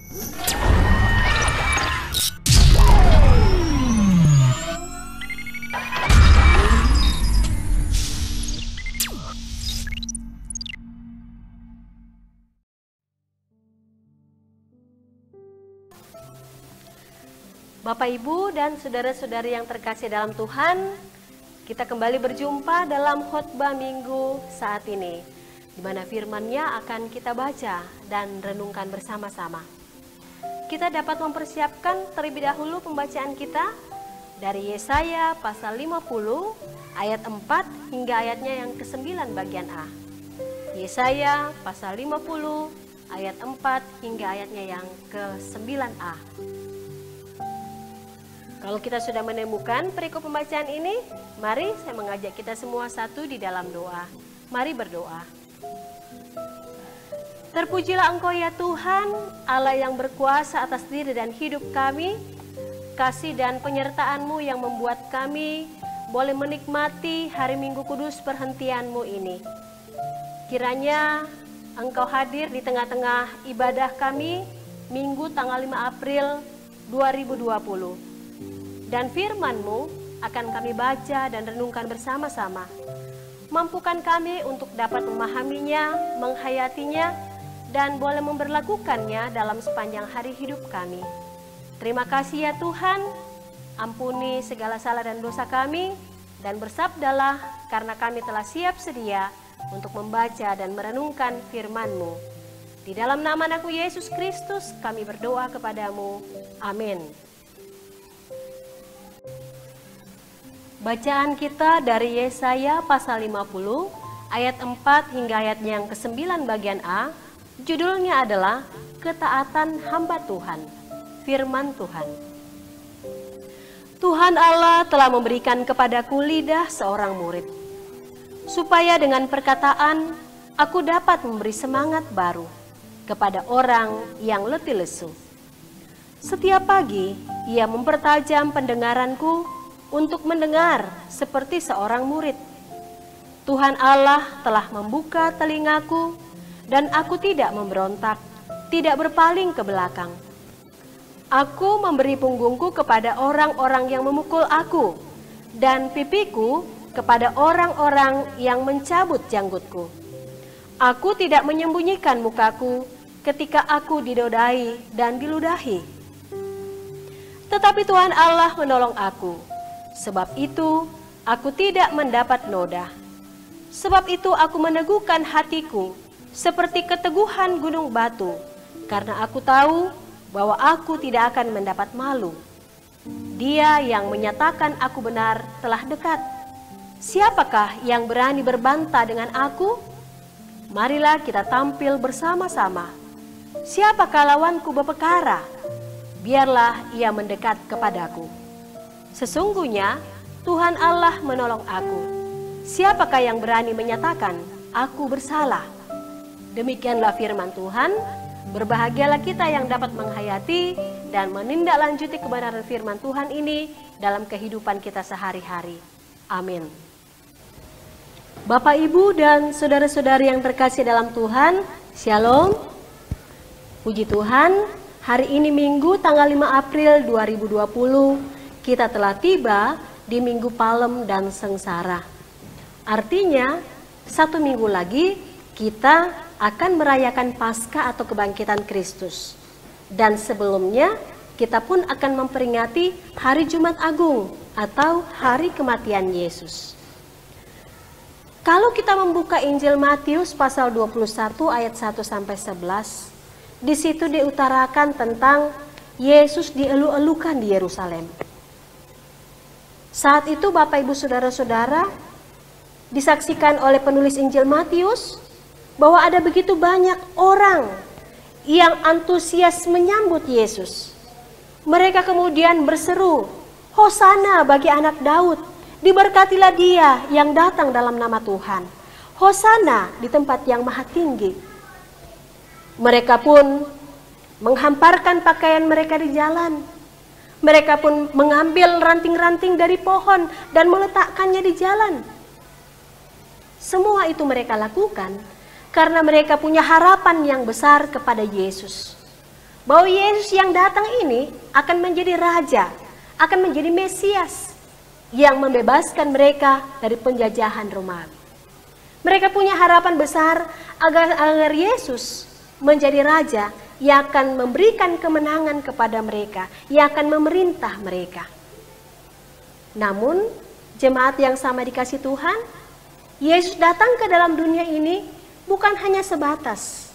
Bapak, Ibu, dan saudara-saudari yang terkasih dalam Tuhan, kita kembali berjumpa dalam khotbah minggu saat ini, di mana firman-Nya akan kita baca dan renungkan bersama-sama. Kita dapat mempersiapkan terlebih dahulu pembacaan kita dari Yesaya pasal 50 ayat 4 hingga ayatnya yang ke-9 bagian A. Yesaya pasal 50 ayat 4 hingga ayatnya yang ke-9a. Kalau kita sudah menemukan perikop pembacaan ini, mari saya mengajak kita semua satu di dalam doa. Mari berdoa. Terpujilah Engkau ya Tuhan, Allah yang berkuasa atas diri dan hidup kami. Kasih dan penyertaan-Mu yang membuat kami boleh menikmati hari Minggu Kudus perhentian-Mu ini. Kiranya Engkau hadir di tengah-tengah ibadah kami Minggu tanggal 5 April 2020. Dan firman-Mu akan kami baca dan renungkan bersama-sama. Mampukan kami untuk dapat memahaminya, menghayatinya, dan boleh memberlakukannya dalam sepanjang hari hidup kami. Terima kasih ya Tuhan, ampuni segala salah dan dosa kami, dan bersabdalah karena kami telah siap sedia untuk membaca dan merenungkan firman-Mu. Di dalam nama Anakmu Yesus Kristus kami berdoa kepadamu. Amin. Bacaan kita dari Yesaya pasal 50 ayat 4 hingga ayatnya yang ke-9 bagian A. Judulnya adalah Ketaatan Hamba Tuhan. Firman Tuhan. Tuhan Allah telah memberikan kepadaku lidah seorang murid, supaya dengan perkataan aku dapat memberi semangat baru kepada orang yang letih lesu. Setiap pagi ia mempertajam pendengaranku untuk mendengar seperti seorang murid. Tuhan Allah telah membuka telingaku dan aku tidak memberontak, tidak berpaling ke belakang. Aku memberi punggungku kepada orang-orang yang memukul aku dan pipiku kepada orang-orang yang mencabut janggutku. Aku tidak menyembunyikan mukaku ketika aku didodai dan diludahi. Tetapi Tuhan Allah menolong aku. Sebab itu aku tidak mendapat noda. Sebab itu aku meneguhkan hatiku seperti keteguhan gunung batu, karena aku tahu bahwa aku tidak akan mendapat malu. Dia yang menyatakan aku benar telah dekat. Siapakah yang berani berbantah dengan aku? Marilah kita tampil bersama-sama. Siapakah lawanku berperkara? Biarlah ia mendekat kepadaku. Sesungguhnya Tuhan Allah menolong aku. Siapakah yang berani menyatakan aku bersalah? Demikianlah firman Tuhan. Berbahagialah kita yang dapat menghayati dan menindaklanjuti kebenaran firman Tuhan ini dalam kehidupan kita sehari-hari. Amin. Bapak, Ibu, dan saudara-saudari yang terkasih dalam Tuhan, Shalom. Puji Tuhan, hari ini Minggu tanggal 5 April 2020, kita telah tiba di Minggu Palem dan Sengsara. Artinya, 1 minggu lagi kita akan merayakan Paskah atau kebangkitan Kristus. Dan sebelumnya, kita pun akan memperingati Hari Jumat Agung atau Hari Kematian Yesus. Kalau kita membuka Injil Matius pasal 21 ayat 1-11, di situ diutarakan tentang Yesus dielu-elukan di Yerusalem. Saat itu Bapak Ibu Saudara-saudara disaksikan oleh penulis Injil Matius bahwa ada begitu banyak orang yang antusias menyambut Yesus. Mereka kemudian berseru, Hosana bagi anak Daud, diberkatilah dia yang datang dalam nama Tuhan. Hosana di tempat yang maha tinggi. Mereka pun menghamparkan pakaian mereka di jalan. Mereka pun mengambil ranting-ranting dari pohon dan meletakkannya di jalan. Semua itu mereka lakukan karena mereka punya harapan yang besar kepada Yesus. bahwa Yesus yang datang ini akan menjadi raja, akan menjadi Mesias yang membebaskan mereka dari penjajahan Romawi. Mereka punya harapan besar agar Yesus menjadi raja yang akan memberikan kemenangan kepada mereka, yang akan memerintah mereka. Namun, jemaat yang sama dikasih Tuhan, Yesus datang ke dalam dunia ini bukan hanya sebatas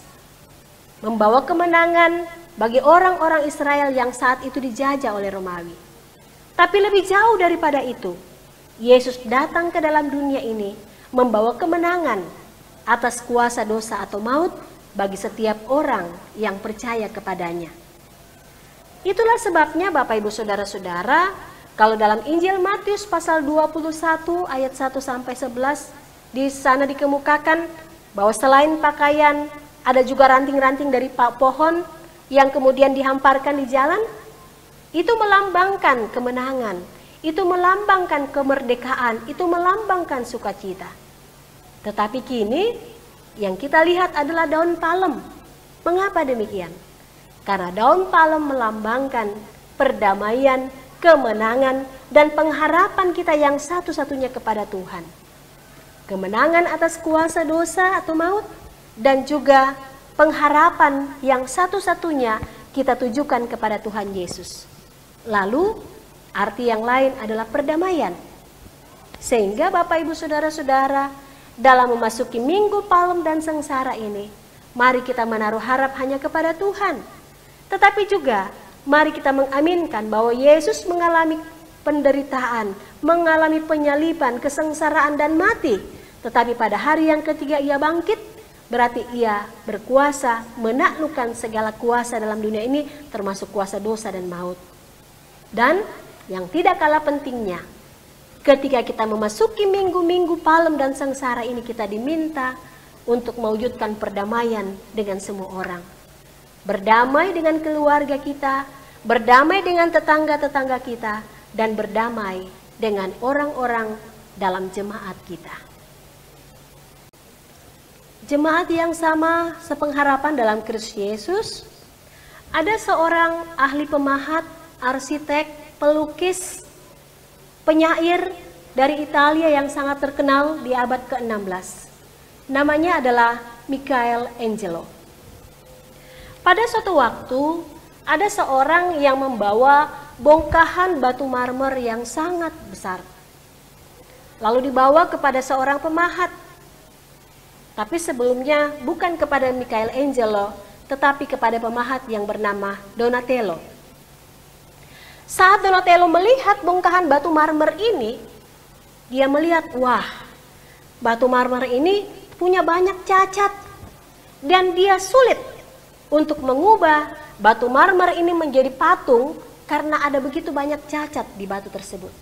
membawa kemenangan bagi orang-orang Israel yang saat itu dijajah oleh Romawi. Tapi lebih jauh daripada itu, Yesus datang ke dalam dunia ini membawa kemenangan atas kuasa dosa atau maut bagi setiap orang yang percaya kepadanya. Itulah sebabnya Bapak Ibu Saudara-saudara, kalau dalam Injil Matius pasal 21 ayat 1 sampai 11, di sana dikemukakan bahwa selain pakaian ada juga ranting-ranting dari pohon yang kemudian dihamparkan di jalan. Itu melambangkan kemenangan, itu melambangkan kemerdekaan, itu melambangkan sukacita. Tetapi kini yang kita lihat adalah daun palem. Mengapa demikian? Karena daun palem melambangkan perdamaian, kemenangan, dan pengharapan kita yang satu-satunya kepada Tuhan. Kemenangan atas kuasa dosa atau maut, dan juga pengharapan yang satu-satunya kita tujukan kepada Tuhan Yesus. Lalu, arti yang lain adalah perdamaian. Sehingga Bapak Ibu Saudara-saudara, dalam memasuki Minggu Palem dan Sengsara ini, mari kita menaruh harap hanya kepada Tuhan. Tetapi juga, mari kita mengaminkan bahwa Yesus mengalami penderitaan, mengalami penyaliban, kesengsaraan dan mati. Tetapi pada hari yang ketiga ia bangkit, berarti ia berkuasa menaklukkan segala kuasa dalam dunia ini, termasuk kuasa dosa dan maut. Dan yang tidak kalah pentingnya, ketika kita memasuki minggu-minggu Palem dan Sengsara ini, kita diminta untuk mewujudkan perdamaian dengan semua orang. Berdamai dengan keluarga kita, berdamai dengan tetangga-tetangga kita, dan berdamai dengan orang-orang dalam jemaat kita. Jemaat yang sama sepengharapan dalam Kristus Yesus, ada seorang ahli pemahat, arsitek, pelukis, penyair dari Italia yang sangat terkenal di abad ke-16. Namanya adalah Michelangelo. Pada suatu waktu, ada seorang yang membawa bongkahan batu marmer yang sangat besar. Lalu dibawa kepada seorang pemahat. Tapi sebelumnya bukan kepada Michelangelo, tetapi kepada pemahat yang bernama Donatello. Saat Donatello melihat bongkahan batu marmer ini, dia melihat, wah, batu marmer ini punya banyak cacat. Dan dia sulit untuk mengubah batu marmer ini menjadi patung karena ada begitu banyak cacat di batu tersebut.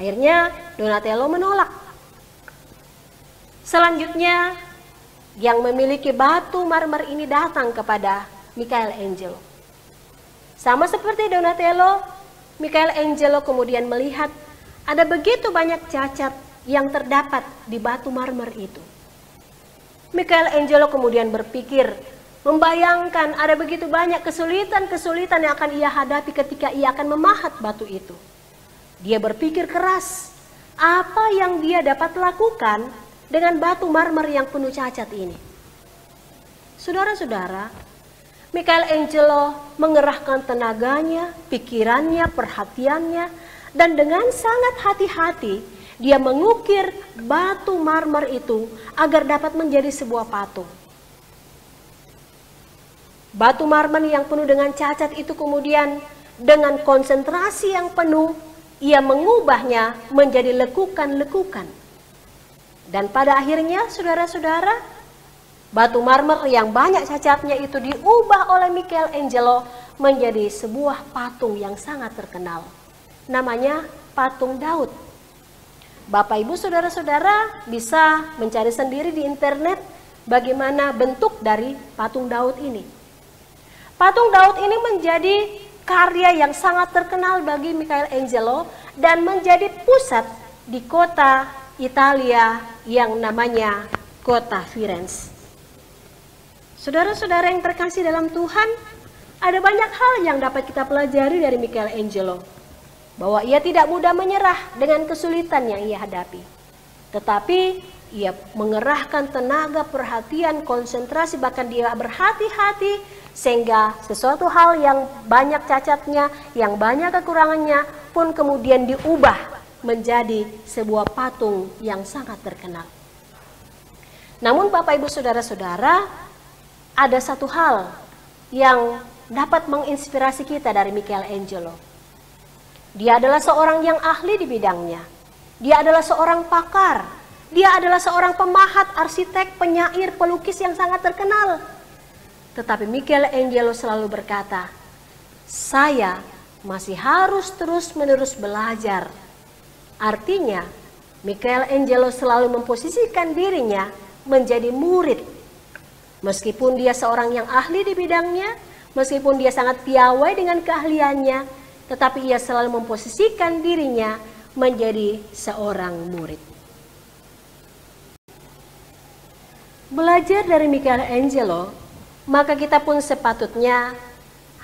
Akhirnya Donatello menolak. Selanjutnya, yang memiliki batu marmer ini datang kepada Michelangelo. Sama seperti Donatello, Michelangelo kemudian melihat ada begitu banyak cacat yang terdapat di batu marmer itu. Michelangelo kemudian berpikir, membayangkan ada begitu banyak kesulitan-kesulitan yang akan ia hadapi ketika ia akan memahat batu itu. Dia berpikir keras, apa yang dia dapat lakukan dengan batu marmer yang penuh cacat ini. Saudara-saudara, Michelangelo mengerahkan tenaganya, pikirannya, perhatiannya, dan dengan sangat hati-hati dia mengukir batu marmer itu agar dapat menjadi sebuah patung. Batu marmer yang penuh dengan cacat itu kemudian dengan konsentrasi yang penuh, ia mengubahnya menjadi lekukan-lekukan. Dan pada akhirnya, saudara-saudara, batu marmer yang banyak cacatnya itu diubah oleh Michelangelo menjadi sebuah patung yang sangat terkenal. Namanya patung Daud. Bapak Ibu Saudara-saudara bisa mencari sendiri di internet bagaimana bentuk dari patung Daud ini. Patung Daud ini menjadi karya yang sangat terkenal bagi Michelangelo dan menjadi pusat di kota Italia yang namanya kota Firenze. Saudara-saudara yang terkasih dalam Tuhan, Ada banyak hal yang dapat kita pelajari dari Michelangelo. Bahwa ia tidak mudah menyerah dengan kesulitan yang ia hadapi. Tetapi ia mengerahkan tenaga, perhatian, konsentrasi, bahkan dia berhati-hati sehingga sesuatu hal yang banyak cacatnya, yang banyak kekurangannya pun kemudian diubah menjadi sebuah patung yang sangat terkenal. Namun Bapak Ibu Saudara-saudara, ada satu hal yang dapat menginspirasi kita dari Michelangelo. Dia adalah seorang yang ahli di bidangnya. Dia adalah seorang pakar. Dia adalah seorang pemahat, arsitek, penyair, pelukis yang sangat terkenal. Tetapi Michelangelo selalu berkata, saya masih harus terus-menerus belajar. Artinya, Michelangelo selalu memposisikan dirinya menjadi murid. Meskipun dia seorang yang ahli di bidangnya, meskipun dia sangat piawai dengan keahliannya, tetapi ia selalu memposisikan dirinya menjadi seorang murid. Belajar dari Michelangelo, maka kita pun sepatutnya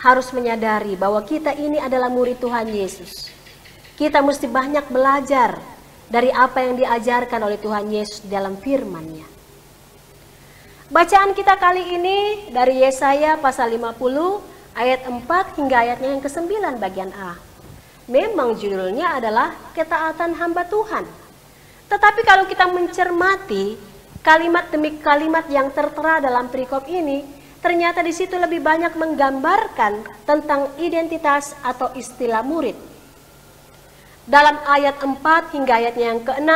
harus menyadari bahwa kita ini adalah murid Tuhan Yesus. Kita mesti banyak belajar dari apa yang diajarkan oleh Tuhan Yesus dalam firman-Nya. Bacaan kita kali ini dari Yesaya pasal 50 ayat 4 hingga ayatnya yang ke-9 bagian A. Memang judulnya adalah ketaatan hamba Tuhan. Tetapi kalau kita mencermati kalimat demi kalimat yang tertera dalam perikop ini, ternyata di situ lebih banyak menggambarkan tentang identitas atau istilah murid. Dalam ayat 4 hingga ayatnya yang ke-6,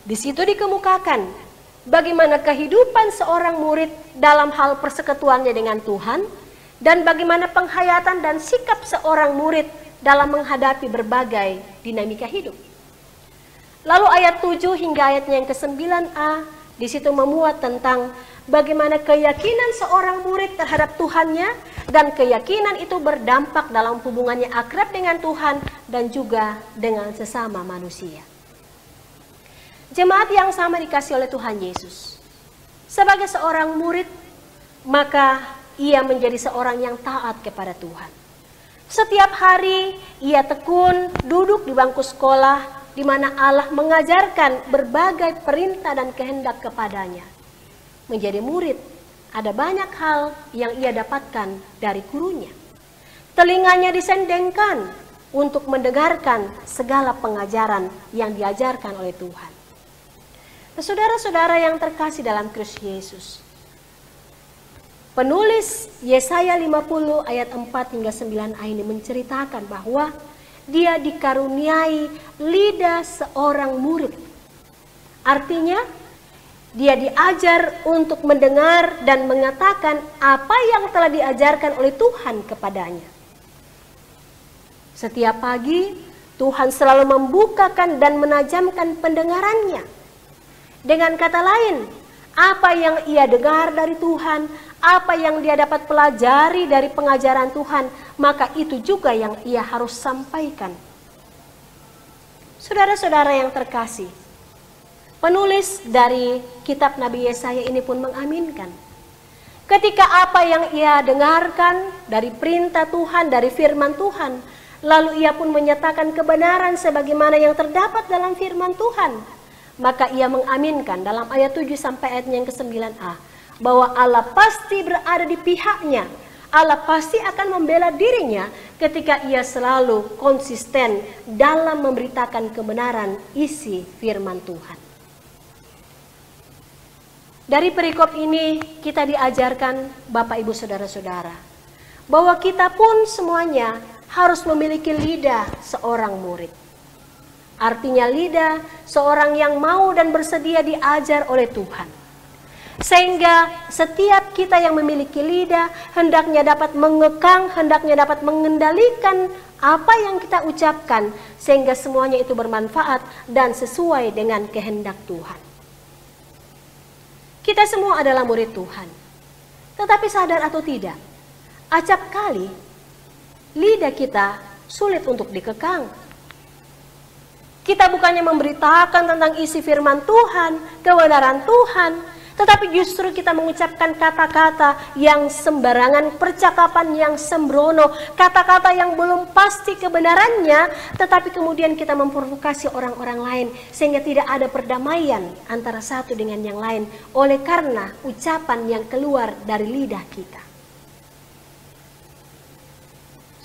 di situ dikemukakan bagaimana kehidupan seorang murid dalam hal persekutuannya dengan Tuhan, dan bagaimana penghayatan dan sikap seorang murid dalam menghadapi berbagai dinamika hidup. Lalu ayat 7 hingga ayatnya yang ke-9a, di situ memuat tentang bagaimana keyakinan seorang murid terhadap Tuhannya, dan keyakinan itu berdampak dalam hubungannya akrab dengan Tuhan dan juga dengan sesama manusia. Jemaat yang sama dikasih oleh Tuhan Yesus. Sebagai seorang murid, maka ia menjadi seorang yang taat kepada Tuhan. Setiap hari ia tekun duduk di bangku sekolah di mana Allah mengajarkan berbagai perintah dan kehendak kepadanya. Menjadi murid, ada banyak hal yang ia dapatkan dari gurunya. Telinganya disendengkan untuk mendengarkan segala pengajaran yang diajarkan oleh Tuhan. Saudara-saudara yang terkasih dalam Kristus Yesus, penulis Yesaya 50 ayat 4 hingga 9a ini menceritakan bahwa dia dikaruniai lidah seorang murid. Artinya, dia diajar untuk mendengar dan mengatakan apa yang telah diajarkan oleh Tuhan kepadanya. Setiap pagi, Tuhan selalu membukakan dan menajamkan pendengarannya. Dengan kata lain, apa yang ia dengar dari Tuhan, apa yang dia dapat pelajari dari pengajaran Tuhan, maka itu juga yang ia harus sampaikan. Saudara-saudara yang terkasih, penulis dari kitab Nabi Yesaya ini pun mengaminkan. Ketika apa yang ia dengarkan dari perintah Tuhan, dari firman Tuhan, lalu ia pun menyatakan kebenaran sebagaimana yang terdapat dalam firman Tuhan, maka ia mengaminkan dalam ayat 7 sampai ayatnya yang ke-9a bahwa Allah pasti berada di pihaknya. Allah pasti akan membela dirinya ketika ia selalu konsisten dalam memberitakan kebenaran isi firman Tuhan. Dari perikop ini kita diajarkan Bapak Ibu Saudara-saudara bahwa kita pun semuanya harus memiliki lidah seorang murid. Artinya lidah seorang yang mau dan bersedia diajar oleh Tuhan. Sehingga setiap kita yang memiliki lidah hendaknya dapat mengekang, hendaknya dapat mengendalikan apa yang kita ucapkan sehingga semuanya itu bermanfaat dan sesuai dengan kehendak Tuhan. Kita semua adalah murid Tuhan. Tetapi sadar atau tidak, acap kali lidah kita sulit untuk dikekang. Kita bukannya memberitakan tentang isi firman Tuhan, kebenaran Tuhan, tetapi justru kita mengucapkan kata-kata yang sembarangan, percakapan yang sembrono, kata-kata yang belum pasti kebenarannya, tetapi kemudian kita memprovokasi orang-orang lain sehingga tidak ada perdamaian antara satu dengan yang lain oleh karena ucapan yang keluar dari lidah kita.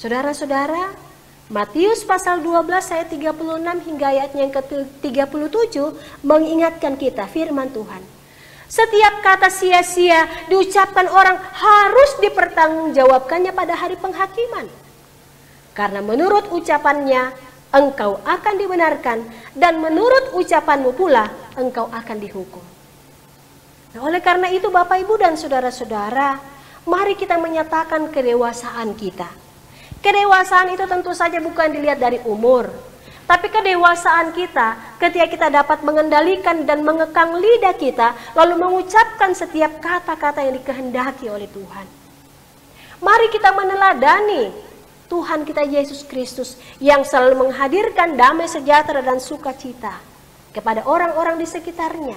Saudara-saudara, Matius pasal 12 ayat 36 hingga ayatnya yang ke-37 mengingatkan kita firman Tuhan. Setiap kata sia-sia diucapkan orang harus dipertanggungjawabkannya pada hari penghakiman. Karena menurut ucapannya engkau akan dibenarkan dan menurut ucapanmu pula engkau akan dihukum. Nah, oleh karena itu Bapak, Ibu, dan saudara-saudara, mari kita menyatakan kedewasaan kita. Kedewasaan itu tentu saja bukan dilihat dari umur, tapi kedewasaan kita ketika kita dapat mengendalikan dan mengekang lidah kita, lalu mengucapkan setiap kata-kata yang dikehendaki oleh Tuhan. Mari kita meneladani Tuhan kita Yesus Kristus yang selalu menghadirkan damai sejahtera dan sukacita kepada orang-orang di sekitarnya.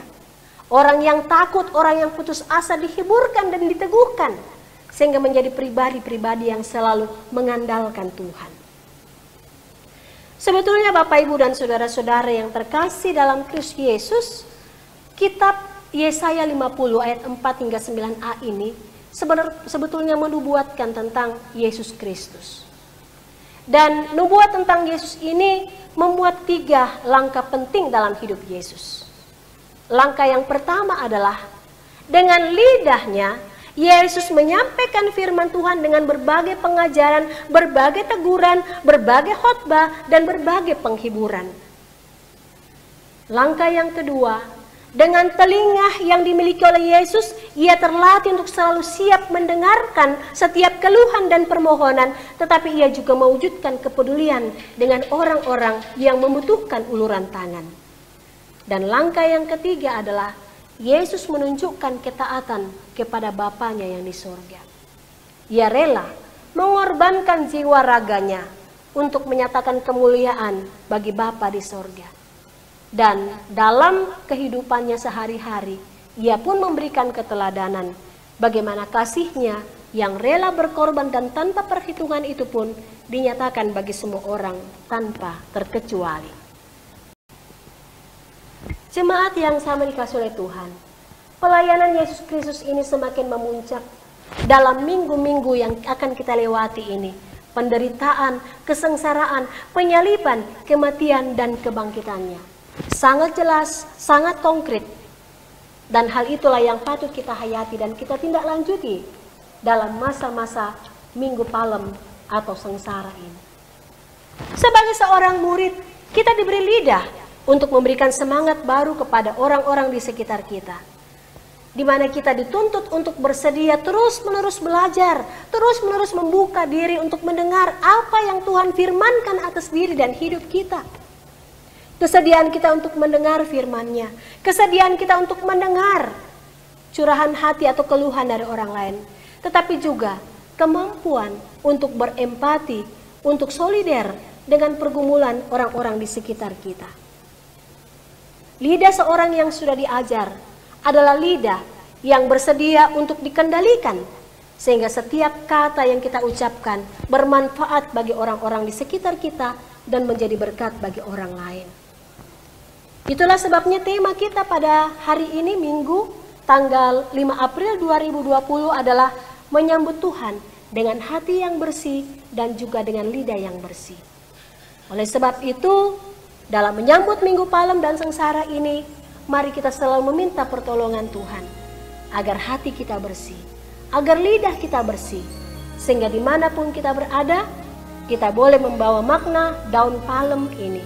Orang yang takut, orang yang putus asa dihiburkan dan diteguhkan, sehingga menjadi pribadi-pribadi yang selalu mengandalkan Tuhan. Sebetulnya Bapak, Ibu, dan saudara-saudara yang terkasih dalam Kristus Yesus, kitab Yesaya 50 ayat 4 hingga 9a ini sebetulnya menubuatkan tentang Yesus Kristus. Dan nubuat tentang Yesus ini membuat 3 langkah penting dalam hidup Yesus. Langkah yang pertama adalah dengan lidahnya Yesus menyampaikan firman Tuhan dengan berbagai pengajaran, berbagai teguran, berbagai khotbah, dan berbagai penghiburan. Langkah yang kedua, dengan telinga yang dimiliki oleh Yesus, ia terlatih untuk selalu siap mendengarkan setiap keluhan dan permohonan, tetapi ia juga mewujudkan kepedulian dengan orang-orang yang membutuhkan uluran tangan. Dan langkah yang ketiga adalah Yesus menunjukkan ketaatan kepada Bapanya yang di surga. Ia rela mengorbankan jiwa raganya untuk menyatakan kemuliaan bagi Bapa di surga. Dan dalam kehidupannya sehari-hari, ia pun memberikan keteladanan bagaimana kasihnya yang rela berkorban dan tanpa perhitungan itu pun dinyatakan bagi semua orang tanpa terkecuali. Jemaat yang sama dikasih oleh Tuhan, pelayanan Yesus Kristus ini semakin memuncak dalam minggu-minggu yang akan kita lewati ini. Penderitaan, kesengsaraan, penyaliban, kematian, dan kebangkitannya. Sangat jelas, sangat konkret. Dan hal itulah yang patut kita hayati dan kita tindak lanjuti dalam masa-masa Minggu Palem atau sengsara ini. Sebagai seorang murid, kita diberi lidah untuk memberikan semangat baru kepada orang-orang di sekitar kita. Di mana kita dituntut untuk bersedia terus-menerus belajar, terus-menerus membuka diri untuk mendengar apa yang Tuhan firmankan atas diri dan hidup kita. Kesediaan kita untuk mendengar firman-Nya, kesediaan kita untuk mendengar curahan hati atau keluhan dari orang lain, tetapi juga kemampuan untuk berempati, untuk solider dengan pergumulan orang-orang di sekitar kita. Lidah seorang yang sudah diajar adalah lidah yang bersedia untuk dikendalikan, sehingga setiap kata yang kita ucapkan bermanfaat bagi orang-orang di sekitar kita dan menjadi berkat bagi orang lain. Itulah sebabnya tema kita pada hari ini, Minggu tanggal 5 April 2020 adalah menyambut Tuhan dengan hati yang bersih dan juga dengan lidah yang bersih. Oleh sebab itu, dalam menyambut Minggu Palem dan sengsara ini, mari kita selalu meminta pertolongan Tuhan agar hati kita bersih, agar lidah kita bersih, sehingga dimanapun kita berada, kita boleh membawa makna daun palem ini,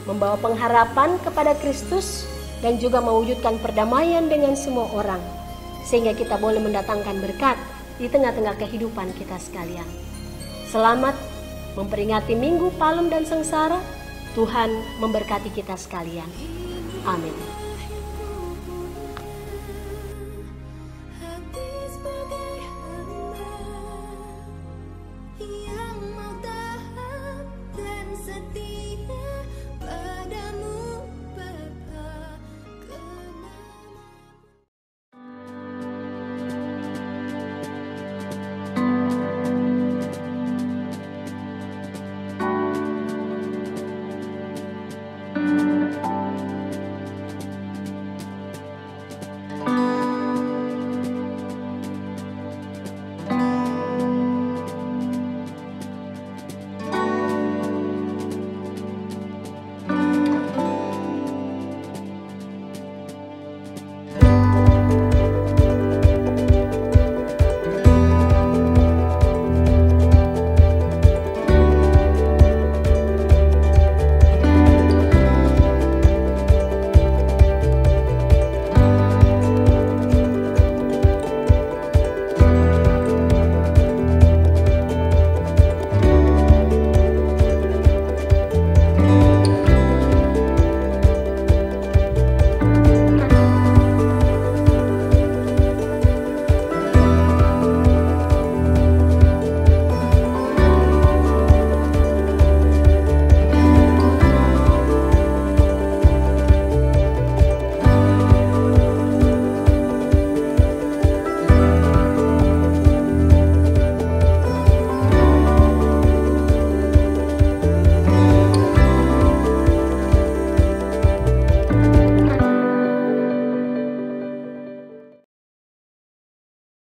membawa pengharapan kepada Kristus dan juga mewujudkan perdamaian dengan semua orang, sehingga kita boleh mendatangkan berkat di tengah-tengah kehidupan kita sekalian. Selamat memperingati Minggu Palem dan sengsara. Tuhan memberkati kita sekalian. Amin.